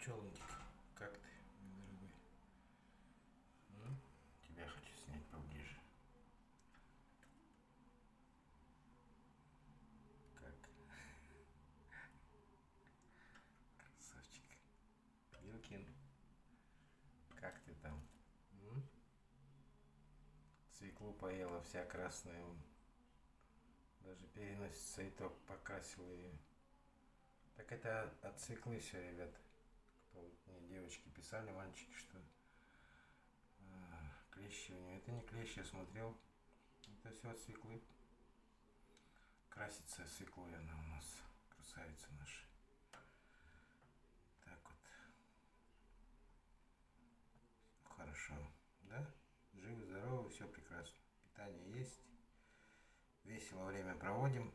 Пчелоньки, как ты, мой дорогой? Тебя хочу снять поближе. Как? Красавчик. Илкин, как ты там? Свеклу поела вся красная. Даже переносит цветок покрасил ее. Так это от свеклы все, ребят. Кто мне девочки писали, мальчики, что клещи у нее. Это не клещи, я смотрел. Это все от свеклы. Красится свеклой она у нас. Красавица наша. Так вот. Хорошо. Да? Живы, здоровы, все прекрасно. Питание есть. Весело время проводим.